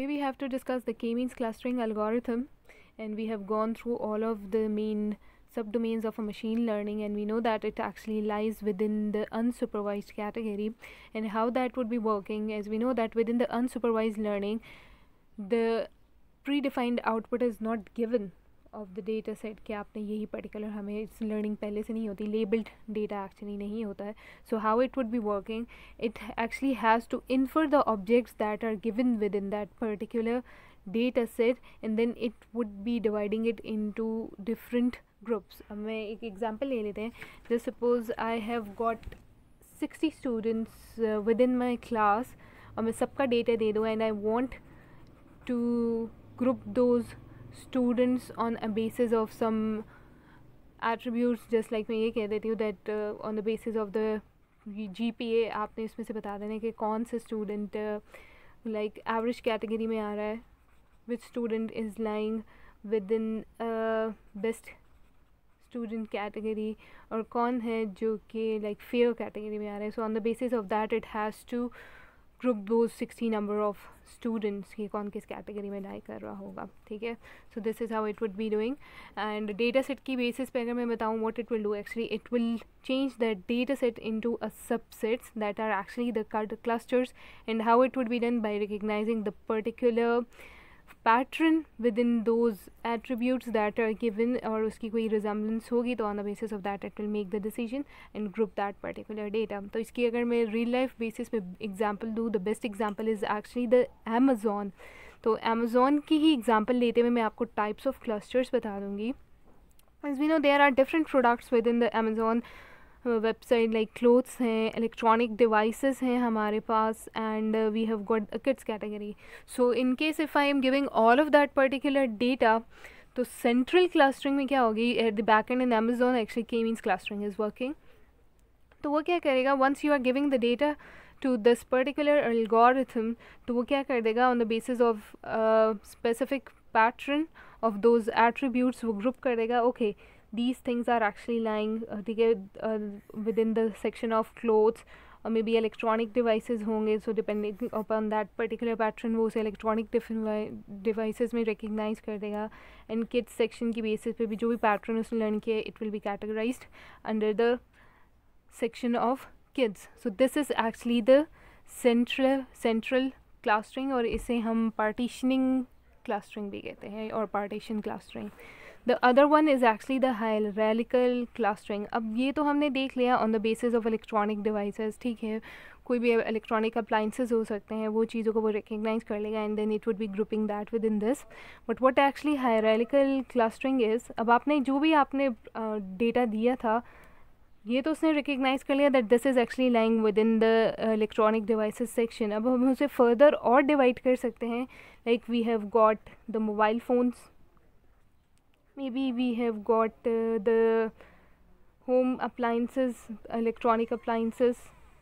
Today we have to discuss the k-means clustering algorithm, and we have gone through all of the main subdomains of a machine learning, and we know that it actually lies within the unsupervised category and how that would be working. As we know that within the unsupervised learning, the predefined output is not given of the data set कि आपने यही particular हमें इस learning पहले से नहीं होती, labeled data actually नहीं होता है. So how it would be working, it actually has to infer the objects that are given within that particular data set, and then it would be dividing it into different groups. अब मैं एक example ले लेते हैं. Just suppose I have got 60 students within my class और मैं सबका data दे दूँ and I want to group those students on a basis of some attributes. just like मैं ये कह देती हूँ that on the basis of the GPA आपने इसमें से बता देना कि कौन से student like average category में आ रहा है, which student is lying within best student category और कौन है जो कि like fair category में आ रहा है. So on the basis of that it has to group those 60 number of students कि कौन किस category में lie कर रहा होगा. ठीक है, so this is how it would be doing. And data set की basis पे अगर मैं बताऊँ what it will do, actually it will change that data set into a subsets that are actually the clusters, and how it would be done by recognizing the particular pattern within those attributes that are given और उसकी कोई resemblance होगी तो on the basis of that it will make the decision and group that particular data. तो इसकी अगर मैं real life basis पे example दूँ, the best example is actually the Amazon. तो Amazon की ही example लेते हुए मैं आपको types of clusters बता दूँगी. As we know there are different products within the Amazon website, like clothes हैं, electronic devices हैं हमारे पास, and we have got a kids category. So in case if I am giving all of that particular data, तो central clustering में क्या होगी, at the back end in Amazon actually k-means clustering is working. तो वो क्या करेगा, once you are giving the data to this particular algorithm, तो वो क्या कर देगा, on the basis of specific pattern of those attributes वो group कर देगा. Okay, these things are actually lying within the section of clothes or maybe electronic devices होंगे. So depending upon that particular pattern वो उसे electronic devices में recognize कर देगा, and kids section की basis पे भी जो भी pattern उसने learn किया it will be categorized under the section of kids. So this is actually the central clustering, और इसे हम partitioning clustering भी कहते हैं और partition clustering. The other one is actually the hierarchical clustering. अब ये तो हमने देख लिया on the basis of electronic devices. ठीक है, कोई भी electronic appliances हो सकते हैं, वो चीज़ों को वो recognize कर लेगा and then it would be grouping that within this. But what actually hierarchical clustering is, अब आपने जो भी आपने data दिया था ये तो उसने recognize कर लिया that this is actually lying within the electronic devices section. अब हम उसे further और divide कर सकते हैं, like we have got the mobile phones, maybe we have got the home appliances, electronic appliances.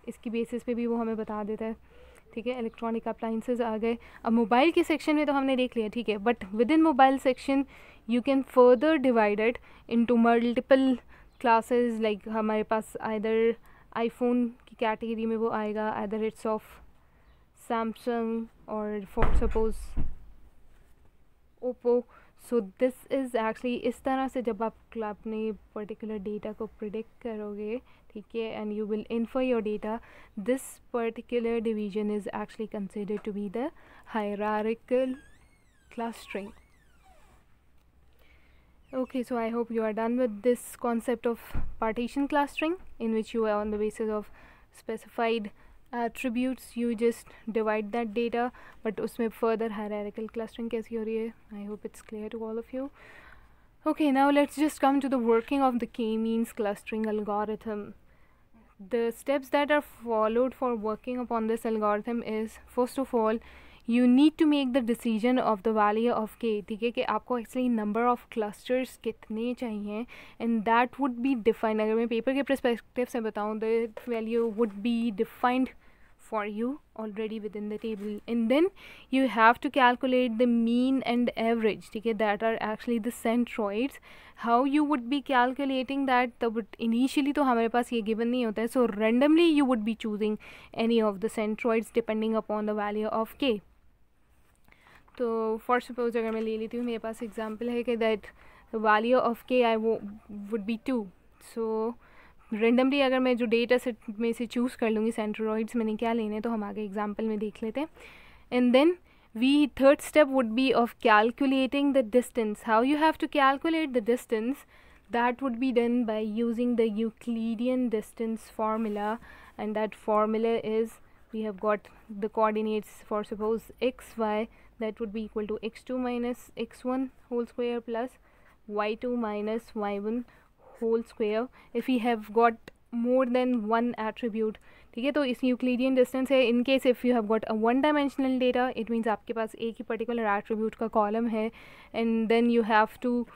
इसकी basis पे भी वो हमें बता देता है. ठीक है, electronic appliances आ गए. अब मोबाइल के सेक्शन में तो हमने देख लिया, ठीक है, but within mobile section you can further divide it into multiple classes. like हमारे पास either iPhone की कैटेगरी में वो आएगा, either it's of Samsung or for suppose Oppo. So this is actually इस तरह से जब आप अपने particular data को predict करोगे, ठीक है, and you will infer your data, this particular division is actually considered to be the hierarchical clustering. Okay, so I hope you are done with this concept of partition clustering, in which you are on the basis of specified attributes you just divide that data, but उसमें further hierarchical clustering कैसी हो रही है. I hope it's clear to all of you. Okay, now let's just come to the working of the k-means clustering algorithm. The steps that are followed for working upon this algorithm is, first of all, you need to make the decision of the value of k. ठीक है, कि आपको actually number of clusters कितने चाहिए, and that would be defined. अगर मैं paper के perspective से बताऊँ, the value would be defined for you already within the table, and then you have to calculate the mean and average, ठीक है, that are actually the centroids. How you would be calculating that, तब initially तो हमारे पास ये given नहीं होता है, so randomly you would be choosing any of the centroids depending upon the value of k. तो फॉर सपोज अगर मैं ले लेती हूँ, मेरे पास एग्जांपल है कि दैट वैल्यू ऑफ के आई वो वुड बी 2. सो रेंडमली अगर मैं जो डेटा सेट में से चूज़ कर लूँगी सेंट्रोइड्स मैंने क्या लेने, तो हम आगे एग्जांपल में देख लेते हैं. And then third step would be of calculating the distance. How you have to calculate the distance? That would be done by using the Euclidean distance formula, and that formula is, we have got the coordinates for suppose x, y, that would be equal to x2 minus x1 whole square plus y2 minus y1 whole square if we have got more than one attribute. ठीक है, तो इस Euclidean distance है in case if you have got a one dimensional data, it means आपके पास एक ही particular attribute का कॉलम है, and then you have to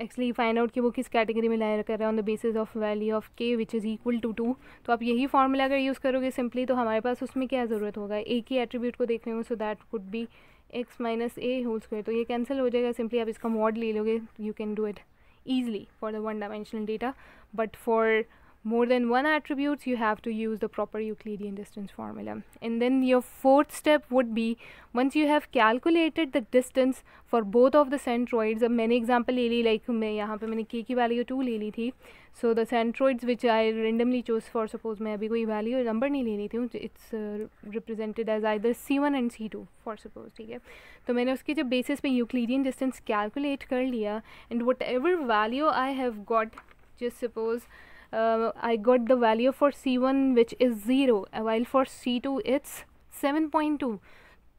actually find out कि वो किस कैटेगरी में लाया कर रहा है on the basis of value of K which is equal to 2. तो आप यही फार्मूला अगर यूज़ करोगे सिंपली, तो हमारे पास उसमें क्या ज़रूरत होगा, एक ही एट्रीब्यूट को देखने में, so that would be X minus A whole square. तो ये कैंसिल हो जाएगा, सिंपली आप इसका मॉड ले लोगे, you can do it easily for the one dimensional data, but for more than one attributes you have to use the proper Euclidean distance formula. And then your fourth step would be, once you have calculated the distance for both of the centroids, अब मैंने example ले ली, like मैं यहाँ पे मैंने k की value 2 ले ली थी, so the centroids which I randomly chose for suppose मैं अभी कोई value number नहीं ले रही थी, it's represented as either c1 and c2 for suppose. ठीक है, तो मैंने उसके जब बेसिस पे Euclidean distance calculate कर लिया, and whatever value I have got, just suppose I got the value for C1 which is 0 while for C2 it's 7.2.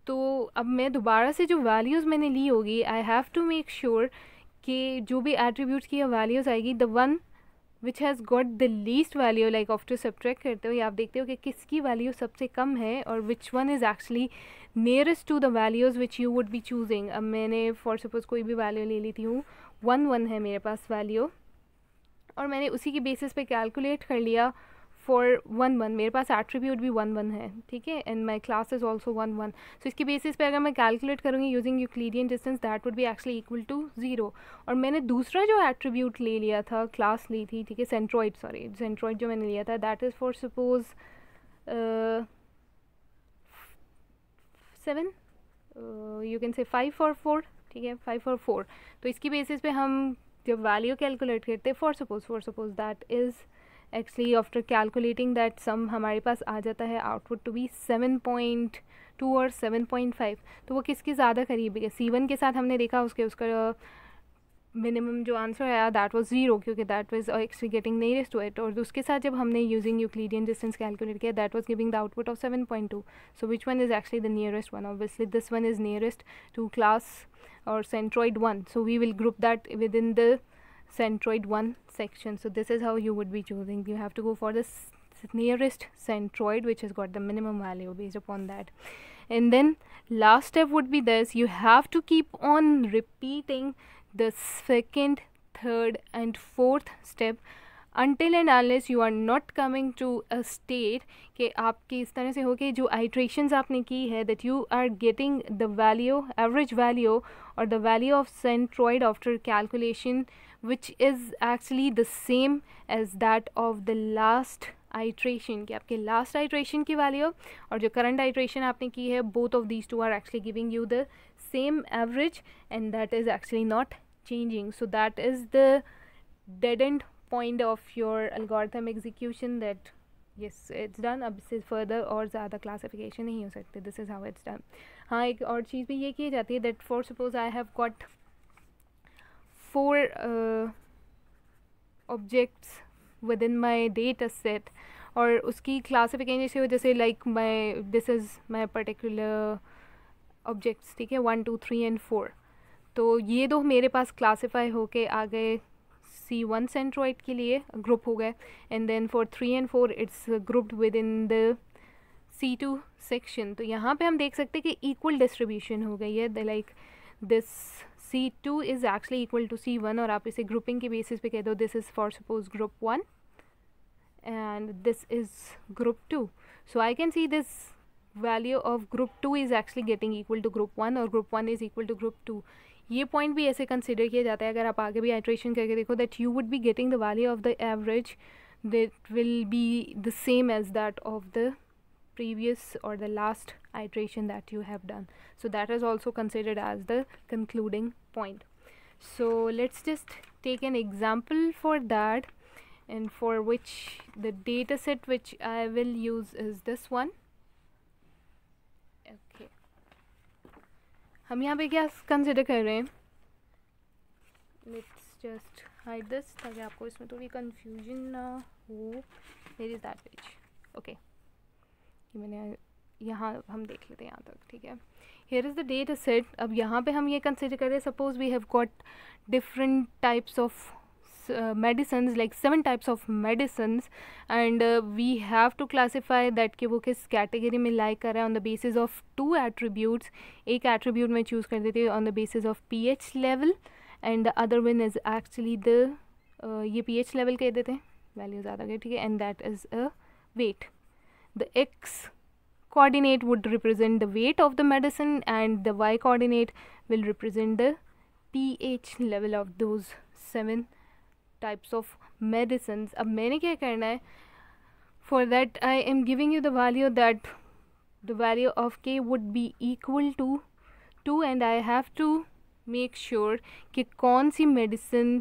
तो अब मैं दोबारा से जो वैल्यूज़ मैंने ली होगी, I have to make sure कि जो भी एट्रीब्यूट्स की वैल्यूज़ आएगी, the one which has got the least value, like after subtract करते हो आप देखते हो कि किसकी वैल्यू सबसे कम है और which one is actually nearest to the values which you would be choosing. अब मैंने फॉर सपोज कोई भी वैल्यू ले लेती हूँ, 1 है मेरे पास वैल्यू, और मैंने उसी की बेसिस पे कैलकुलेट कर लिया फॉर 1 मेरे पास एट्रीब्यूट भी 1 है. ठीक है, and my class is also 1. सो इसकी बेसिस पे अगर मैं कैलकुलेट करूँगी using Euclidean distance, that would be actually equal to 0. और मैंने दूसरा जो एट्रीब्यूट ले लिया था, क्लास ली थी, ठीक है, सेंट्रॉइड जो मैंने लिया था, that is for suppose 7, you can say 5 और 4. ठीक है, 5 और 4. तो इसकी बेसिस पे हम जब वैल्यू कैलकुलेट करते, for suppose that is actually after calculating that sum हमारे पास आ जाता है आउटपुट टू बी 7.2 और 7.5. तो वो किसके ज़्यादा करीब है, C1 के साथ हमने देखा उसका मिनिमम जो आंसर आया दैट वाज 0, क्योंकि that was actually getting nearest to it, और उसके साथ जब हमने यूजिंग यूक्लिडियन डिस्टेंस कैलकुलेट किया, that was giving the output of 7.2. So which one is actually the nearest one? Obviously this one is nearest to class or centroid 1, so we will group that within the centroid 1 section. So this is how you would be choosing, you have to go for the nearest centroid which has got the minimum value based upon that. And then last step would be this, you have to keep on repeating the second, third and fourth step until and unless you are not coming to a state कि आपकी इस तरह से हो कि जो iterations आपने की है, that you are getting the value, average value or the value of centroid after calculation which is actually the same as that of the last iteration, कि आपके last iteration की value और जो current iteration आपने की है, both of these two are actually giving you the same average, and that is actually not changing. So that is the dead end point of your algorithm execution, that yes it's done. अब इससे further और ज़्यादा classification नहीं हो सकते. This is how it's done. हाँ, एक और चीज़ भी ये की जाती है, that for suppose I have got 4 objects within my data set, और उसकी classification जैसे हो, जैसे like this is my particular objects, ठीक है, 1 2 3 and 4. तो ये दो मेरे पास classify होके आ गए C1 centroid के लिए ग्रुप हो गए, and then for 3 and 4 it's grouped within the C2 section. तो यहाँ पे हम देख सकते हैं कि इक्वल डिस्ट्रीब्यूशन हो गई है, like this C2 is actually equal to C1, और आप इसे ग्रुपिंग के बेसिस पे कह दो, this is for suppose group 1 and this is group 2. So I can see this value of group 2 is actually getting equal to group 1 और group 1 is equal to group 2. ये point भी ऐसे consider किया जाता है, अगर आप आगे भी आइट्रेशन करके देखो, that you would be getting the value of the average that will be the same as that of the previous और the last iteration that you have done. So that is also considered as the concluding point. So let's just take an example for that, and for which the data set which I will use is this one. Okay, हम यहाँ पे क्या consider कर रहे हैं, let's just hide this ताकि आपको इसमें थोड़ी कंफ्यूजन ना हो. Where is that page? Okay, मैंने यहाँ हम देख लेते हैं यहाँ तक. ठीक है, here is the data set. अब यहाँ पे हम ये कंसिडर करें, suppose we have got different types of medicines, like 7 types of medicines, and we have to classify that कि वो किस category में lie कर रहा है on the basis of 2 attributes. एक attribute में choose कर देते हैं on the basis of pH level, and the other one is actually the ये pH level कह देते हैं, value ज़्यादा गई. ठीक है, and that is a weight. The x coordinate would represent the weight of the medicine, and the y coordinate will represent the pH level of those 7 types of medicines. अब मैंने क्या करना है, for that I am giving you the value that the value of k would be equal to 2, and I have to make sure कि कौन सी medicine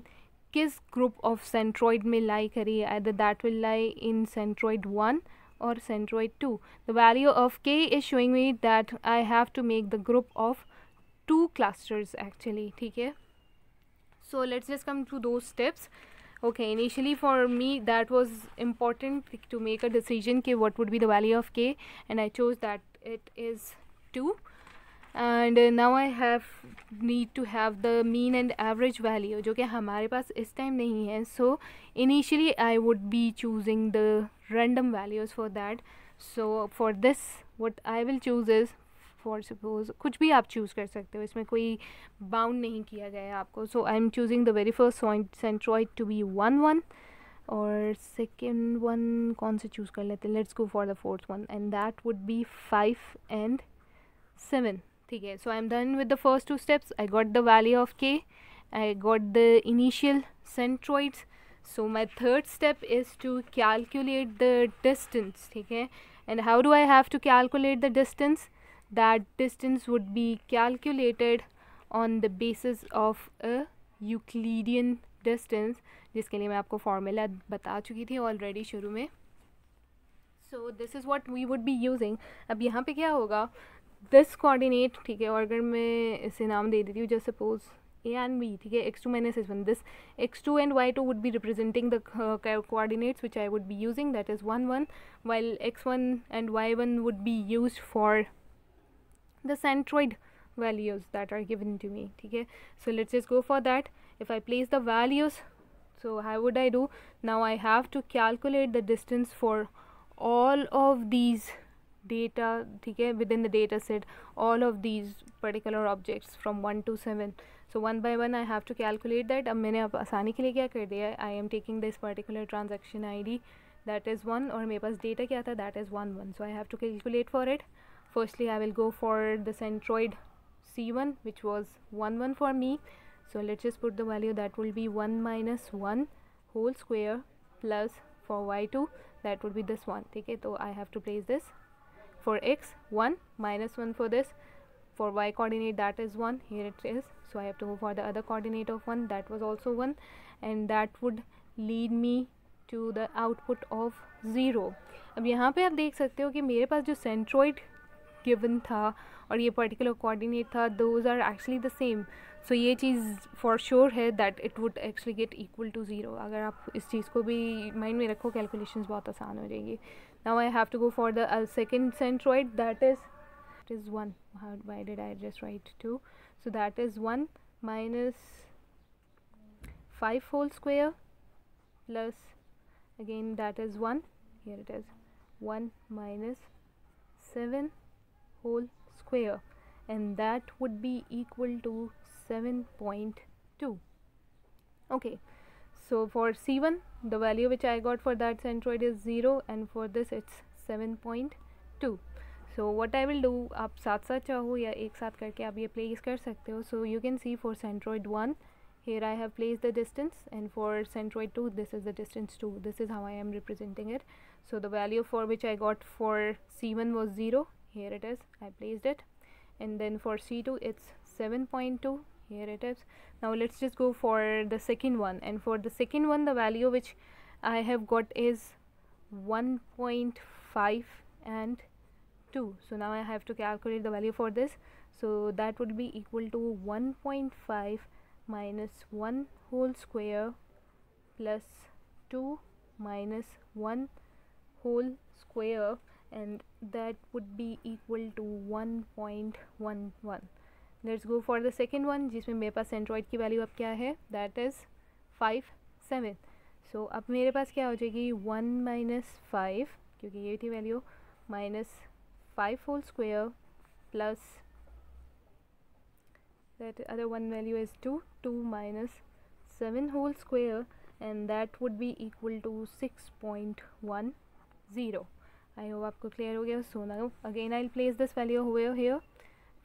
किस group of centroid में lie करी है, either that will lie in centroid 1 or centroid 2. The value of k is showing me that I have to make the group of 2 clusters actually. ठीक है, so let's just come to those steps. Okay, initially for me that was important to make a decision कि what would be the value of k, and I chose that it is 2, and now I have need to have the mean and average value जो कि हमारे पास इस time नहीं है. So initially I would be choosing the random values for that. So for this what I will choose is, for suppose कुछ भी आप choose कर सकते हो, इसमें कोई बाउंड नहीं किया गया है आपको. So I am choosing the very first centroid to be 1 1, और सेकेंड वन कौन से चूज़ कर लेते हैं, let's go for the fourth one, and that would be 5 and 7. ठीक है, so I am done with the first 2 steps. I got the value of K, I got the initial centroids. So my third step is to calculate the distance. ठीक है, and how do I have to calculate the distance? That distance would be calculated on the basis of a Euclidean distance, जिसके लिए मैं आपको formula बता चुकी थी already शुरू में. So this is what we would be using. अब यहाँ पे क्या होगा, this coordinate, ठीक है, और अगर मैं इसे नाम दे देती हूँ just suppose a and b, ठीक है, x2 minus s1, this x2 and y2 would be representing the coordinates which I would be using, that is 1 1, while x1 and y1 would be used for the centroid values that are given to me. ठीक है, so let's just go for that. If I place the values, so how would I do? Now I have to calculate the distance for all of these data, ठीक है, within the data set, all of these particular objects from 1 to 7. So one by one I have to calculate that. अब मैंने अब आसानी के लिए क्या कर दिया है, I am taking this particular transaction ID, that is 1, और मेरे पास data क्या था, that is 1 1, so I have to calculate for it. Firstly I will go for the centroid C1, which was 1 1 for me. So let's just put the value, that will be 1 minus 1 whole square, plus for y2 that would be this one. ठीक है, तो I have to place this for x 1 minus 1 for this, for y coordinate that is 1, here it is, so I have to go for the other coordinate of 1, that was also 1, and that would lead me to the output of 0. अब यहाँ पे आप देख सकते हो कि मेरे पास जो centroid गिवन था और ये पर्टिकुलर कोऑर्डिनेट था, those are actually the same. So ये चीज़ फॉर श्योर है that it would actually get equal to 0. अगर आप इस चीज़ को भी माइंड में रखो, कैलकुलेशंस बहुत आसान हो जाएंगी. Now I have to go for the second centroid, that is 1. Why did I just write 2? So that is 1 minus 5 whole square, plus again that is 1, here it is 1 minus 7 whole square, and that would be equal to 7.2. okay, so for C1 the value which I got for that centroid is 0, and for this it's 7.2. so what I will do, आप साथ साथ चाहो या एक साथ करके आप ये प्लेस कर सकते हो. so you can see for centroid 1 here I have placed the distance, and for centroid 2 this is the distance 2. This is how I am representing it. So the value for which I got for C1 was 0, here it is, I placed it. And then for C2 it's 7.2, here it is. Now let's just go for the second one, and for the second one the value which I have got is 1.5 and 2. So now I have to calculate the value for this. So that would be equal to 1.5 minus 1 whole square plus 2 minus 1 whole square, and that would be equal to 1.11. Let's go for the second one, जिसमें मेरे पास centroid की value अब क्या है, that is 5 7. So अब मेरे पास क्या हो जाएगी 1 minus 5, क्योंकि ये थी value, minus 5 whole square plus that other one value is 2 minus 7 whole square, and that would be equal to 6.10. I hope आपको clear हो गया. So now again I'll place this value over here.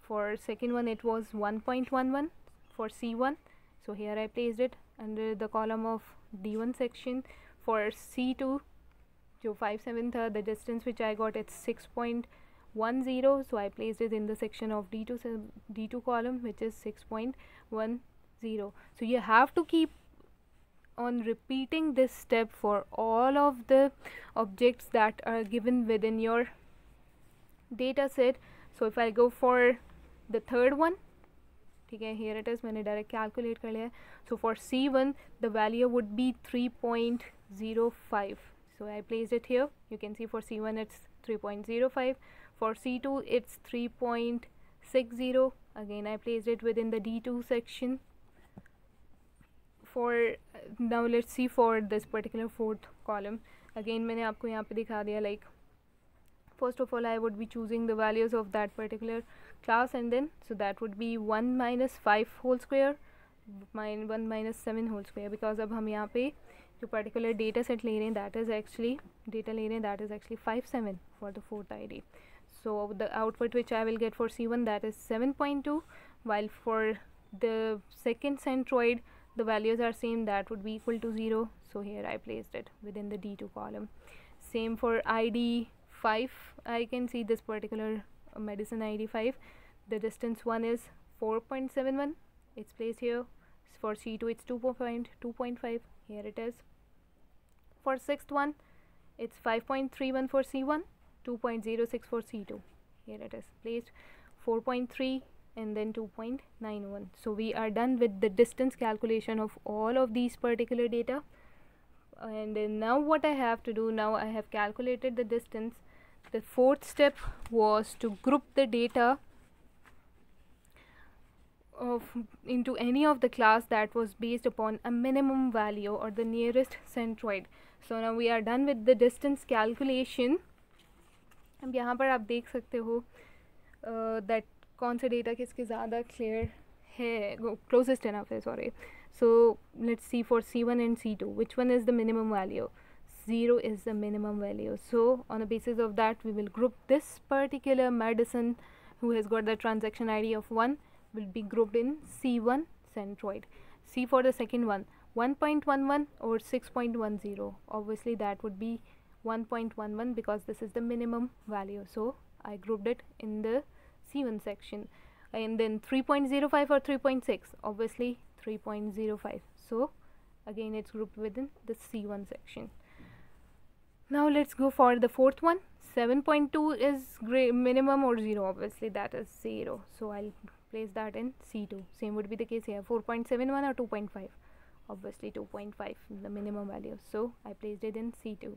For second one it was 1.11 for C1, so here I placed it under the column of D1 section. For C2 जो 5 7 था, the distance which I got it's 6.10, so I placed it in the section of D2 column, which is 6.10. So you have to keep on repeating this step for all of the objects that are given within your data set. So if I go for the third one, ठीक है, here it is, मैंने direct calculate कर लिया है. So for C1 the value would be 3.05, so I placed it here. You can see for C1 it's 3.05, for C2 it's 3.60, again I placed it within the D2 section. For now let's see for this particular fourth column. Again मैंने आपको यहाँ पे दिखा दिया, like first of all I would be choosing the values of that particular class, and then so that would be 1 minus 5 whole square, 1 minus 7 whole square, because अब हम यहाँ पे जो particular data set ले रहे हैं that is actually 5 7 for the fourth ID. So the output which I will get for C1, that is 7.2, while for the second centroid the values are same, that would be equal to 0. So here I placed it within the D2 column. Same for ID 5, I can see this particular medicine ID 5, the distance one is 4.71, it's placed here. For C2 it's 2.5, here it is. For sixth one it's 5.31 for C1, 2.06 for C2, here it is placed, 4.3 and then 2.91. So we are done with the distance calculation of all of these particular data. And then now what I have to do, now I have calculated the distance. The fourth step was to group the data into any of the class that was based upon a minimum value or the nearest centroid. So now we are done with the distance calculation. अब यहाँ पर आप देख सकते हो that कौन सा data किसके ज़्यादा क्लियर है, closest enough है, sorry. So let's see for C1 and C2, which one is the minimum value? 0 is the minimum value. So on the basis of that we will group this particular medicine who has got the transaction ID of 1 will be grouped in C1 centroid. C for the second one, 1.11 or 6.10, obviously that would be 1.11 because this is the minimum value, so I grouped it in the C1 section. And then 3.05 or 3.6, obviously 3.05, so again it's grouped within the C1 section. Now let's go for the fourth one. 7.2 is minimum or 0, obviously that is 0, so I'll place that in C2. Same would be the case here, 4.71 or 2.5, obviously 2.5 the minimum value, so I placed it in C2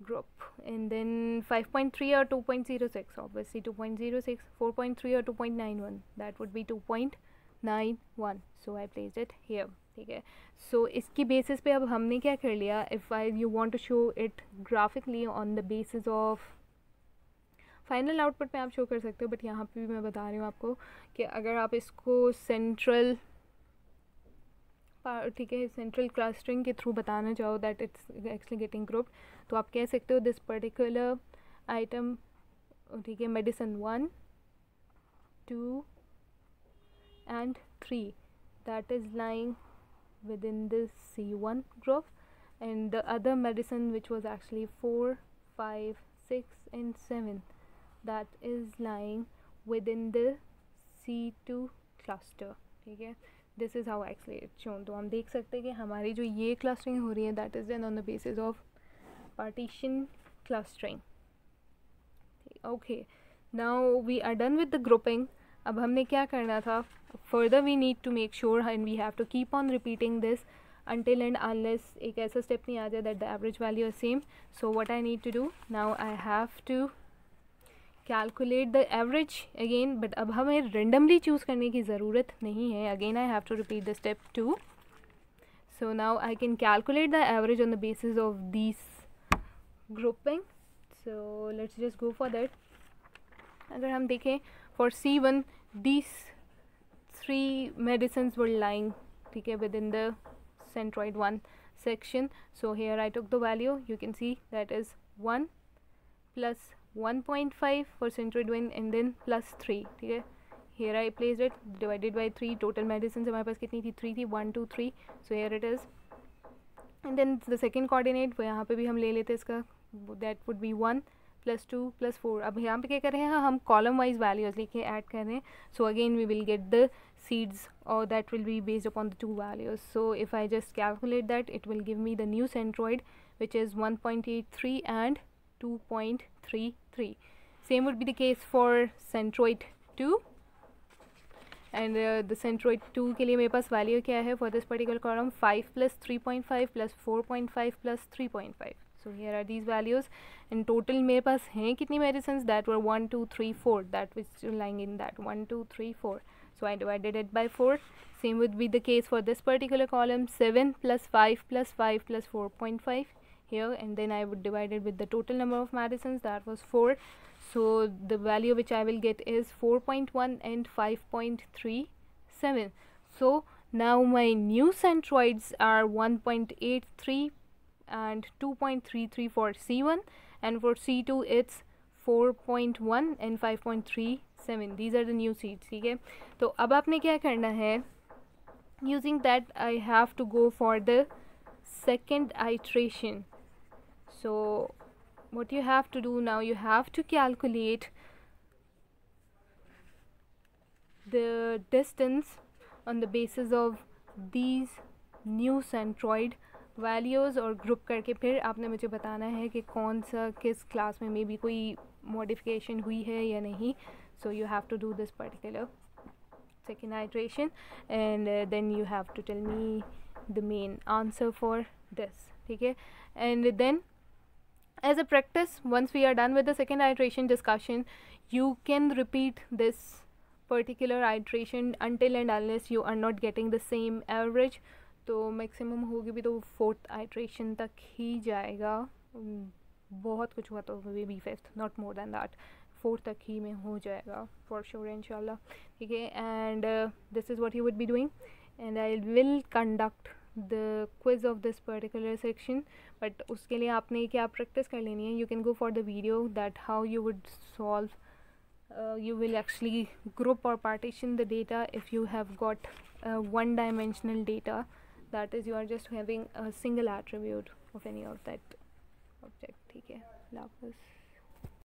group. And then 5.3 or 2.06, obviously 2.06, 4.3 or 2.91, that would be 2.91, so I placed it here. ठीक है, so इसकी basis पे अब हमने क्या कर लिया, if you want to show it graphically on the basis of final output में आप शो कर सकते हो, बट यहाँ पे भी मैं बता रही हूँ आपको कि अगर आप इसको सेंट्रल, ठीक है, सेंट्रल क्लस्टरिंग के थ्रू बताना चाहो that it's actually getting grouped, तो आप कह सकते हो दिस पर्टिकुलर आइटम, ठीक है, medicine 1 2 and 3 that is lying within this C1 group, and the other medicine which was actually 4 5 6 and 7 that is lying within the C2 cluster. ठीक है, this is how actually it's shown. तो हम देख सकते हैं कि हमारी जो ये clustering हो रही है that is done on the basis of partition clustering. Okay, now we are done with the grouping. अब हमने क्या करना था, further we need to make sure and we have to keep on repeating this until and unless एक ऐसा step नहीं आ जाए that the average value is same. So what I need to do now, I have to calculate the average again, but अब हमें randomly choose करने की ज़रूरत नहीं है. Again I have to repeat the step 2. So now I can calculate the average on the basis of these grouping. So let's just go for that. अगर हम देखें for C1 these 3 medicines were lying, ठीक है, within the centroid 1 section. So here I took the value, you can see that is 1 plus 1.5 for centroid 1 and then plus 3, ठीक है. Here I placed it, divided by 3. Total medicines हमारे पास कितनी थी, 3 थी, 1 2 3. So here it is. And then the second coordinate वो यहाँ पे भी हम ले लेते इसका, that would be 1 plus 2 plus 4. अब यहाँ पे क्या कर रहे हैं, हम column wise values लेके ऐड कर रहे हैं. So again we will get the seeds, or that will be based upon the 2 values. So if I just calculate that, it will give me the new centroid, which is 1.83 and 2.33. Same would be the case for centroid 2. And the centroid 2 के लिए मेरे पास value क्या है for this particular column, 5 plus 3.5 plus 4.5 plus 3.5. So here are these values. In total मेरे पास हैं कितनी medicines, that were 1 2 3 4, that was lying in that 1 2 3 4. So I divided it by 4. Same would be the case for this particular column, 7 plus 5 plus 5 plus 4.5 here, and then I would divide it with the total number of medicines, that was 4. So the value which I will get is 4.1 and 5.37. So now my new centroids are 1.83 and 2.33 for C1, and for C2 it's 4.1 and 5.37. These are the new seeds, ठीक है. तो अब आपने क्या करना है, using that I have to go for the second iteration. So what you have to do now, you have to calculate the distance on the basis of these new centroid values, और group करके फिर आपने मुझे बताना है कि कौन सा किस क्लास में मे बी कोई मॉडिफिकेशन हुई है या नहीं. So you have to do this particular second iteration, and then you have to tell me the main answer for this, ठीक है. And then as a practice, once we are done with the second iteration discussion, you can repeat this particular iteration until and unless you are not getting the same average. तो maximum होगी भी तो 4th iteration तक ही जाएगा. बहुत कुछ हुआ तो may be 5th, not more than that. 4th तक ही में हो जाएगा फॉर श्योर इंशाल्लाह, ठीक है. And this is what you would be doing, and I will conduct the quiz of this particular section. But उसके लिए आपने क्या प्रैक्टिस कर लेनी है. You can go for the video that how you would solve. You will actually group or partition the data if you have got one-dimensional data, that is you are just having a single attribute of any of that object, ठीक है.